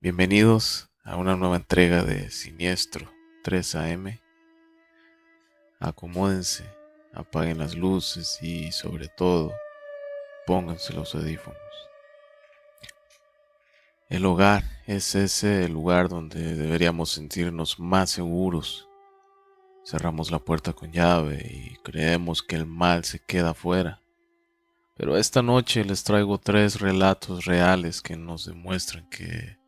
Bienvenidos a una nueva entrega de Siniestro 3 AM. Acomódense, apaguen las luces y sobre todo pónganse los audífonos. El hogar es ese lugar donde deberíamos sentirnos más seguros. Cerramos la puerta con llave y creemos que el mal se queda afuera. Pero esta noche les traigo 3 relatos reales que nos demuestran que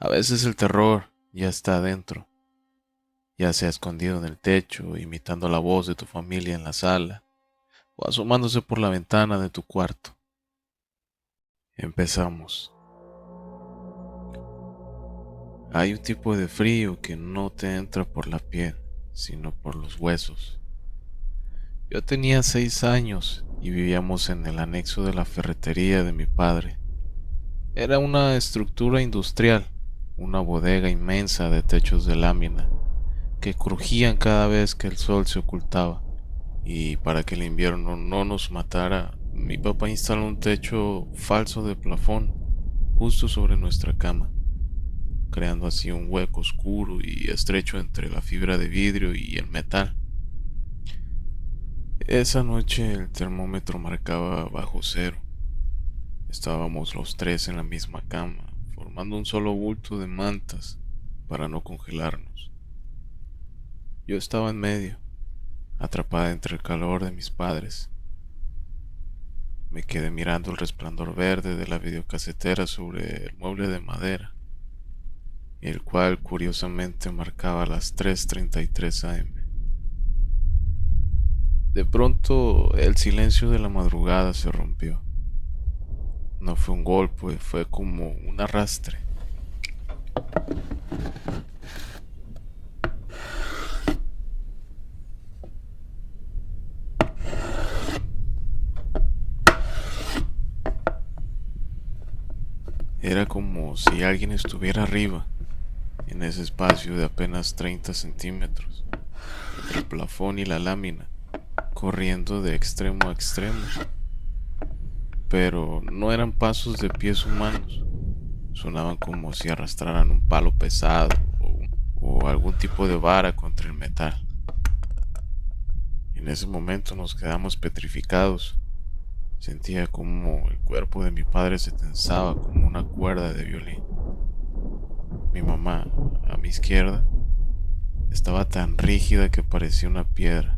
a veces el terror ya está adentro, ya sea escondido en el techo, imitando la voz de tu familia en la sala, o asomándose por la ventana de tu cuarto. Empezamos. Hay un tipo de frío que no te entra por la piel, sino por los huesos. Yo tenía 6 años y vivíamos en el anexo de la ferretería de mi padre. Era una estructura industrial, una bodega inmensa de techos de lámina que crujían cada vez que el sol se ocultaba. Y para que el invierno no nos matara, mi papá instaló un techo falso de plafón justo sobre nuestra cama, creando así un hueco oscuro y estrecho entre la fibra de vidrio y el metal. Esa noche el termómetro marcaba bajo cero. Estábamos los 3 en la misma cama, formando un solo bulto de mantas para no congelarnos. Yo estaba en medio, atrapada entre el calor de mis padres. Me quedé mirando el resplandor verde de la videocasetera sobre el mueble de madera, el cual curiosamente marcaba las 3:33 AM. De pronto el silencio de la madrugada se rompió. No fue un golpe, fue como un arrastre. Era como si alguien estuviera arriba, en ese espacio de apenas 30 centímetros, entre el plafón y la lámina, corriendo de extremo a extremo. Pero no eran pasos de pies humanos, sonaban como si arrastraran un palo pesado o algún tipo de vara contra el metal. En ese momento nos quedamos petrificados. Sentía como el cuerpo de mi padre se tensaba como una cuerda de violín. Mi mamá, a mi izquierda, estaba tan rígida que parecía una piedra.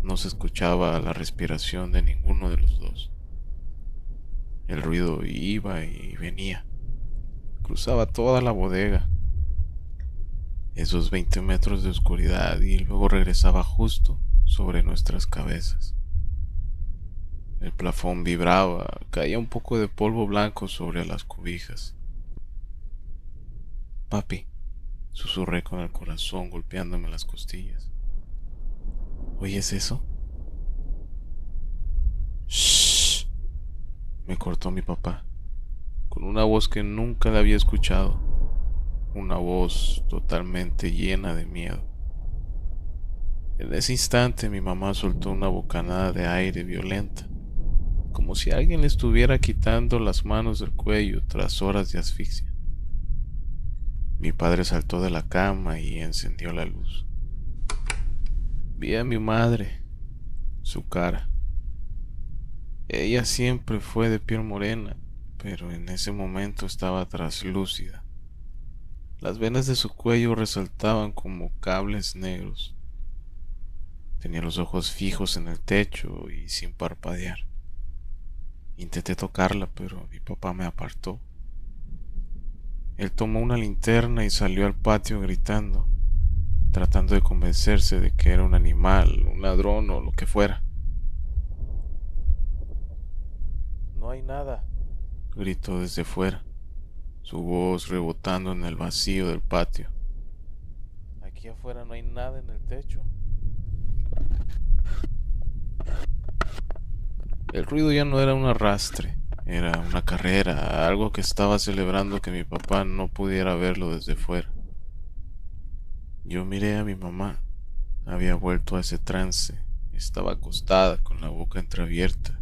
No se escuchaba la respiración de ninguno de los dos. El ruido iba y venía. Cruzaba toda la bodega, esos 20 metros de oscuridad, y luego regresaba justo sobre nuestras cabezas. El plafón vibraba, caía un poco de polvo blanco sobre las cobijas. Papi, susurré con el corazón golpeándome las costillas. ¿Oyes eso? Shh, me cortó mi papá, con una voz que nunca le había escuchado, una voz totalmente llena de miedo. En ese instante mi mamá soltó una bocanada de aire violenta, como si alguien le estuviera quitando las manos del cuello tras horas de asfixia. Mi padre saltó de la cama y encendió la luz. Vi a mi madre, su cara. Ella siempre fue de piel morena, pero en ese momento estaba traslúcida. Las venas de su cuello resaltaban como cables negros. Tenía los ojos fijos en el techo y sin parpadear. Intenté tocarla, pero mi papá me apartó. Él tomó una linterna y salió al patio gritando, tratando de convencerse de que era un animal, un ladrón o lo que fuera. No hay nada, gritó desde fuera, su voz rebotando en el vacío del patio. Aquí afuera no hay nada en el techo. El ruido ya no era un arrastre, era una carrera, algo que estaba celebrando que mi papá no pudiera verlo desde fuera. Yo miré a mi mamá. Había vuelto a ese trance. Estaba acostada con la boca entreabierta,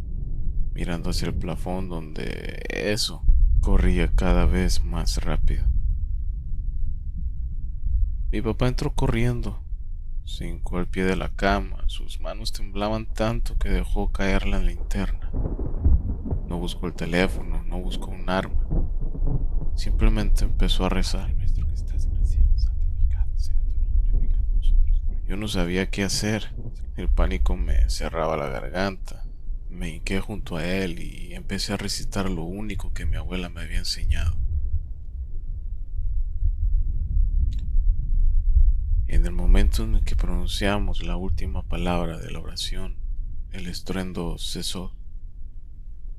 mirando hacia el plafón donde eso, corría cada vez más rápido. Mi papá entró corriendo, se hincó al pie de la cama, sus manos temblaban tanto que dejó caer la linterna. No buscó el teléfono, no buscó un arma, simplemente empezó a rezar. Nuestro que estás en el cielo, santificado sea tu nombre, venga a nosotros. Yo no sabía qué hacer, el pánico me cerraba la garganta. Me hinqué junto a él y empecé a recitar lo único que mi abuela me había enseñado. En el momento en el que pronunciamos la última palabra de la oración, el estruendo cesó.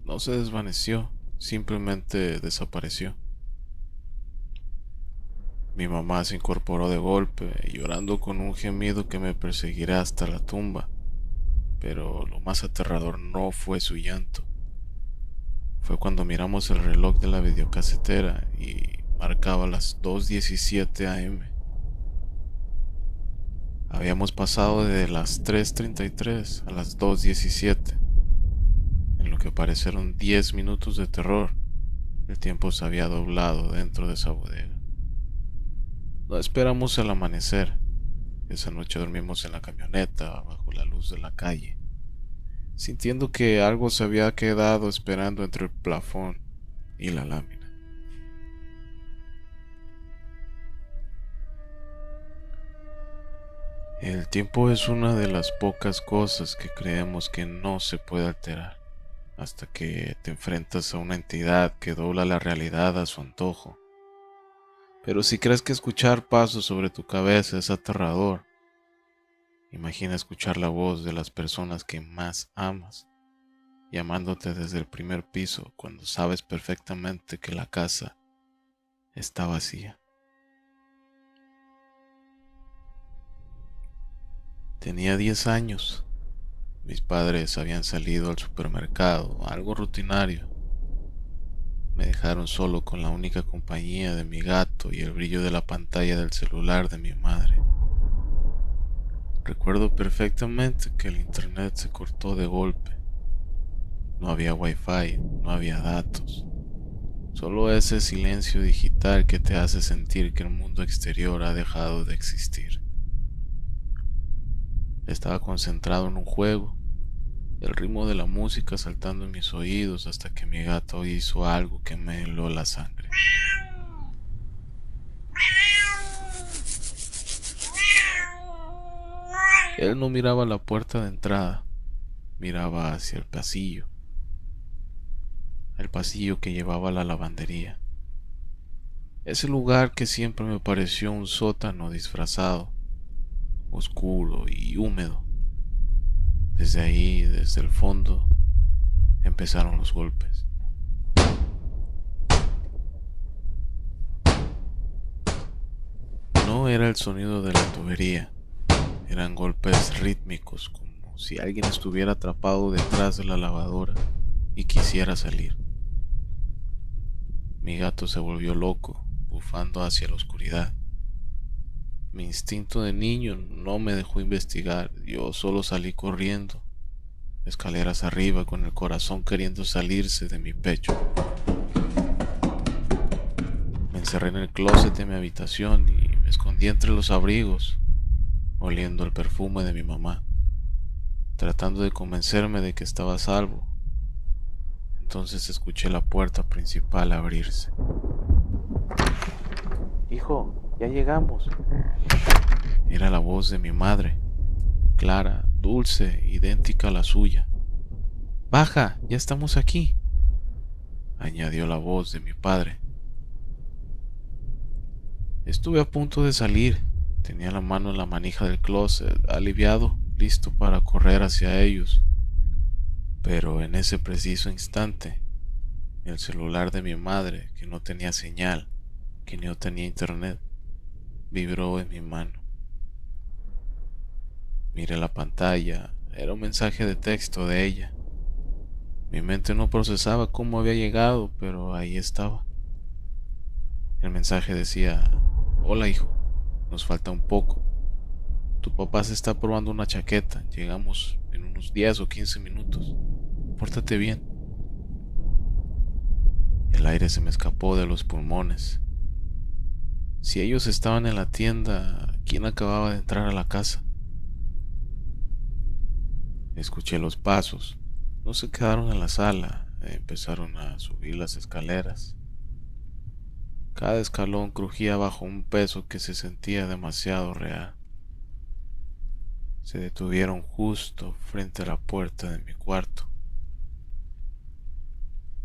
No se desvaneció, simplemente desapareció. Mi mamá se incorporó de golpe, llorando con un gemido que me perseguirá hasta la tumba, pero lo más aterrador no fue su llanto. Fue cuando miramos el reloj de la videocasetera y marcaba las 2:17 am. Habíamos pasado de las 3:33 a las 2:17. En lo que parecieron 10 minutos de terror, el tiempo se había doblado dentro de esa bodega. No esperamos el amanecer. Esa noche dormimos en la camioneta, bajo la luz de la calle, sintiendo que algo se había quedado esperando entre el plafón y la lámina. El tiempo es una de las pocas cosas que creemos que no se puede alterar, hasta que te enfrentas a una entidad que dobla la realidad a su antojo. Pero si crees que escuchar pasos sobre tu cabeza es aterrador, imagina escuchar la voz de las personas que más amas, llamándote desde el primer piso cuando sabes perfectamente que la casa está vacía. Tenía 10 años. Mis padres habían salido al supermercado, algo rutinario. Me dejaron solo con la única compañía de mi gato y el brillo de la pantalla del celular de mi madre. Recuerdo perfectamente que el internet se cortó de golpe. No había wifi, no había datos. Solo ese silencio digital que te hace sentir que el mundo exterior ha dejado de existir. Estaba concentrado en un juego, el ritmo de la música saltando en mis oídos hasta que mi gato hizo algo que me heló la sangre. Él no miraba la puerta de entrada, miraba hacia el pasillo que llevaba a la lavandería. Ese lugar que siempre me pareció un sótano disfrazado, oscuro y húmedo. Desde ahí, desde el fondo, empezaron los golpes. No era el sonido de la tubería, eran golpes rítmicos, como si alguien estuviera atrapado detrás de la lavadora y quisiera salir. Mi gato se volvió loco, bufando hacia la oscuridad. Mi instinto de niño no me dejó investigar, yo solo salí corriendo, escaleras arriba con el corazón queriendo salirse de mi pecho. Me encerré en el closet de mi habitación y me escondí entre los abrigos, oliendo el perfume de mi mamá, tratando de convencerme de que estaba a salvo. Entonces escuché la puerta principal abrirse. Hijo, ya llegamos. Era la voz de mi madre, clara, dulce, idéntica a la suya. Baja, ya estamos aquí, añadió la voz de mi padre. Estuve a punto de salir, tenía la mano en la manija del closet, aliviado, listo para correr hacia ellos. Pero en ese preciso instante, el celular de mi madre, que no tenía señal, que no tenía internet, vibró en mi mano. Miré la pantalla, era un mensaje de texto de ella. Mi mente no procesaba cómo había llegado, pero ahí estaba. El mensaje decía: hola hijo, nos falta un poco. Tu papá se está probando una chaqueta, llegamos en unos 10 o 15 minutos. Pórtate bien. El aire se me escapó de los pulmones. Si ellos estaban en la tienda, ¿quién acababa de entrar a la casa? Escuché los pasos. No se quedaron en la sala, empezaron a subir las escaleras. Cada escalón crujía bajo un peso que se sentía demasiado real. Se detuvieron justo frente a la puerta de mi cuarto.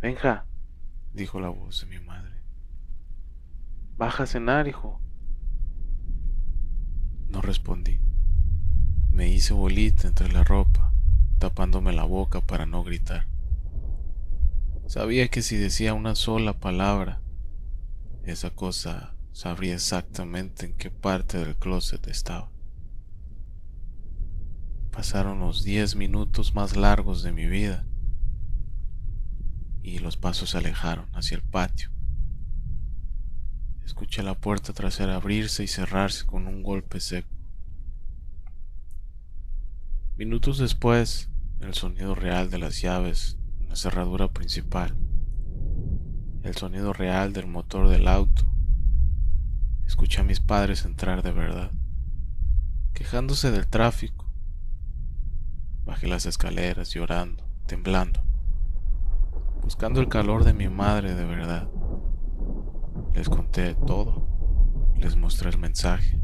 Benja, dijo la voz de mi madre. Baja a cenar, hijo. No respondí. Me hice bolita entre la ropa, tapándome la boca para no gritar. Sabía que si decía una sola palabra, esa cosa sabría exactamente en qué parte del closet estaba. Pasaron los 10 minutos más largos de mi vida y los pasos se alejaron hacia el patio. Escuché la puerta trasera abrirse y cerrarse con un golpe seco. Minutos después, el sonido real de las llaves en la cerradura principal, el sonido real del motor del auto. Escuché a mis padres entrar de verdad, quejándose del tráfico. Bajé las escaleras llorando, temblando, buscando el calor de mi madre de verdad. Les conté todo, les mostré el mensaje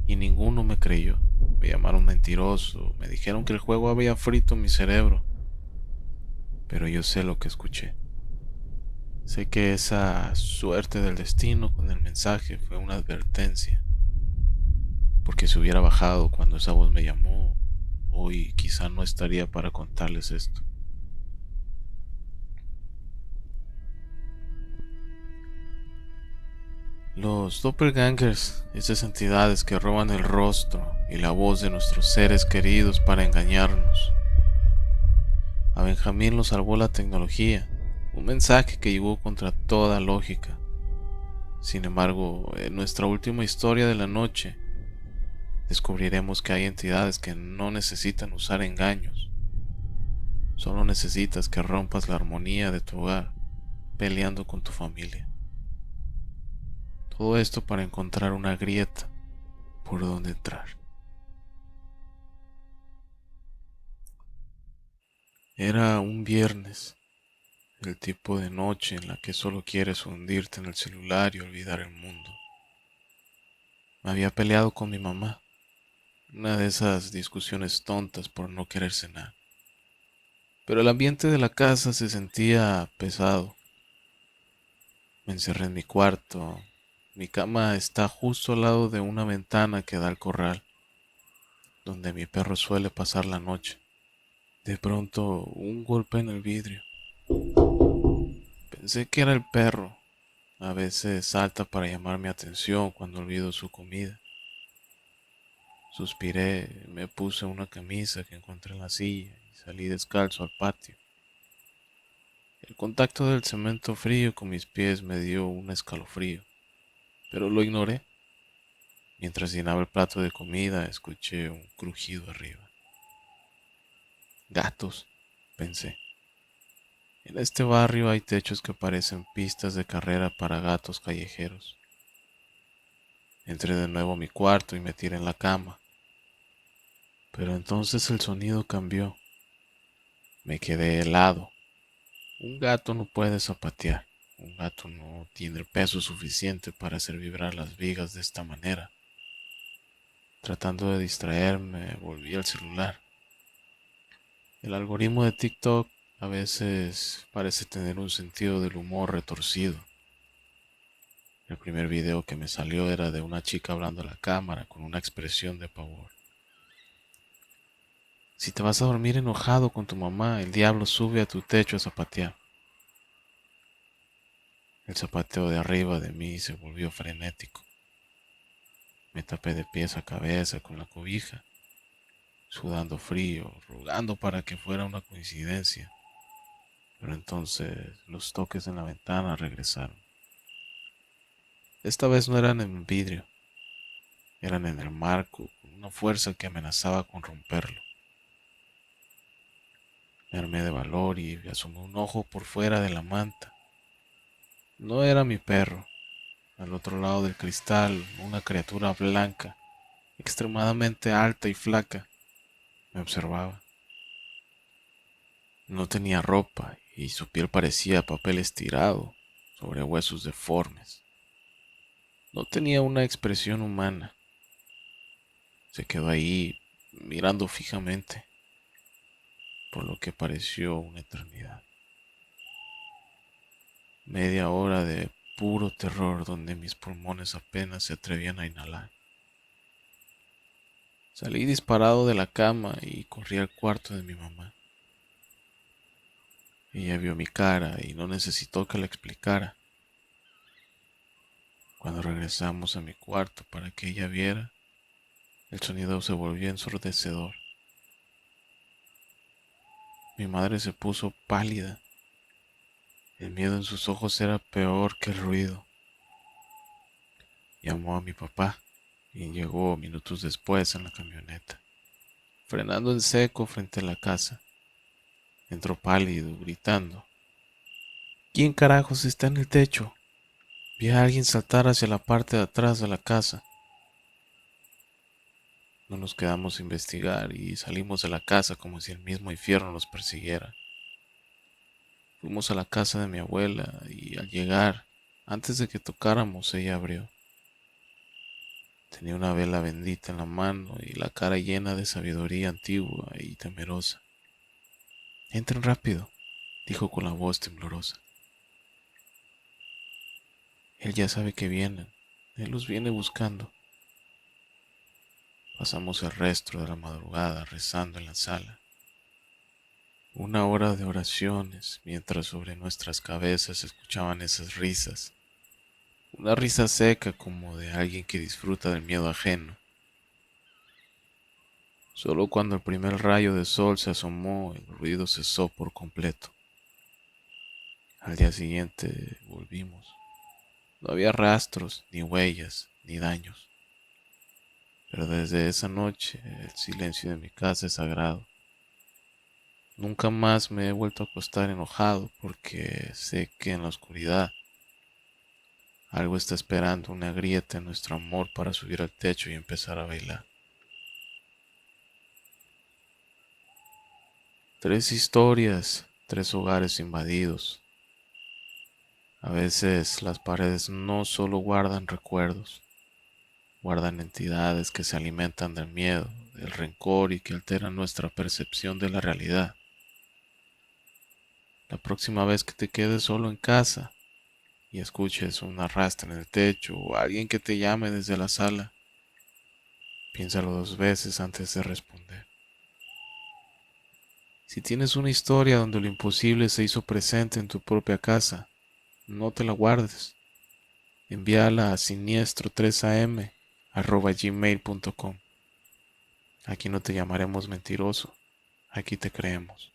y ninguno me creyó. Me llamaron mentiroso, me dijeron que el juego había frito mi cerebro, pero yo sé lo que escuché. Sé que esa suerte del destino con el mensaje fue una advertencia, porque si hubiera bajado cuando esa voz me llamó, hoy quizá no estaría para contarles esto. Los doppelgangers, esas entidades que roban el rostro y la voz de nuestros seres queridos para engañarnos. A Benjamín lo salvó la tecnología, un mensaje que llegó contra toda lógica. Sin embargo, en nuestra última historia de la noche, descubriremos que hay entidades que no necesitan usar engaños. Solo necesitas que rompas la armonía de tu hogar, peleando con tu familia. Todo esto para encontrar una grieta por donde entrar. Era un viernes, el tipo de noche en la que solo quieres hundirte en el celular y olvidar el mundo. Me había peleado con mi mamá, una de esas discusiones tontas por no querer cenar. Pero el ambiente de la casa se sentía pesado. Me encerré en mi cuarto. Mi cama está justo al lado de una ventana que da al corral, donde mi perro suele pasar la noche. De pronto, un golpe en el vidrio. Pensé que era el perro. A veces salta para llamar mi atención cuando olvido su comida. Suspiré, me puse una camisa que encontré en la silla y salí descalzo al patio. El contacto del cemento frío con mis pies me dio un escalofrío, pero lo ignoré. Mientras llenaba el plato de comida, escuché un crujido arriba. Gatos, pensé. En este barrio hay techos que parecen pistas de carrera para gatos callejeros. Entré de nuevo a mi cuarto y me tiré en la cama. Pero entonces el sonido cambió. Me quedé helado. Un gato no puede zapatear. Un gato no tiene el peso suficiente para hacer vibrar las vigas de esta manera. Tratando de distraerme, volví al celular. El algoritmo de TikTok a veces parece tener un sentido del humor retorcido. El primer video que me salió era de una chica hablando a la cámara con una expresión de pavor. Si te vas a dormir enojado con tu mamá, el diablo sube a tu techo a zapatear. El zapateo de arriba de mí se volvió frenético. Me tapé de pies a cabeza con la cobija, sudando frío, rogando para que fuera una coincidencia. Pero entonces los toques en la ventana regresaron. Esta vez no eran en el vidrio, eran en el marco, con una fuerza que amenazaba con romperlo. Me armé de valor y asomé un ojo por fuera de la manta. No era mi perro. Al otro lado del cristal, una criatura blanca, extremadamente alta y flaca, me observaba. No tenía ropa y su piel parecía papel estirado sobre huesos deformes. No tenía una expresión humana. Se quedó ahí mirando fijamente, por lo que pareció una eternidad. Media hora de puro terror donde mis pulmones apenas se atrevían a inhalar. Salí disparado de la cama y corrí al cuarto de mi mamá. Ella vio mi cara y no necesitó que la explicara. Cuando regresamos a mi cuarto para que ella viera, el sonido se volvió ensordecedor. Mi madre se puso pálida. El miedo en sus ojos era peor que el ruido. Llamó a mi papá y llegó minutos después en la camioneta, frenando en seco frente a la casa. Entró pálido, gritando: ¿Quién carajos está en el techo? Vi a alguien saltar hacia la parte de atrás de la casa. No nos quedamos a investigar y salimos de la casa como si el mismo infierno nos persiguiera. Fuimos a la casa de mi abuela y al llegar, antes de que tocáramos, ella abrió. Tenía una vela bendita en la mano y la cara llena de sabiduría antigua y temerosa. Entren rápido, dijo con la voz temblorosa. Él ya sabe que vienen. Él los viene buscando. Pasamos el resto de la madrugada rezando en la sala. Una hora de oraciones mientras sobre nuestras cabezas se escuchaban esas risas. Una risa seca como de alguien que disfruta del miedo ajeno. Solo cuando el primer rayo de sol se asomó, el ruido cesó por completo. Al día siguiente volvimos. No había rastros, ni huellas, ni daños. Pero desde esa noche el silencio de mi casa es sagrado. Nunca más me he vuelto a acostar enojado porque sé que en la oscuridad algo está esperando una grieta en nuestro amor para subir al techo y empezar a bailar. 3 historias, 3 hogares invadidos. A veces las paredes no solo guardan recuerdos, guardan entidades que se alimentan del miedo, del rencor y que alteran nuestra percepción de la realidad. La próxima vez que te quedes solo en casa y escuches un arrastre en el techo o alguien que te llame desde la sala, piénsalo 2 veces antes de responder. Si tienes una historia donde lo imposible se hizo presente en tu propia casa, no te la guardes. Envíala a siniestro3am@gmail.com. Aquí no te llamaremos mentiroso, aquí te creemos.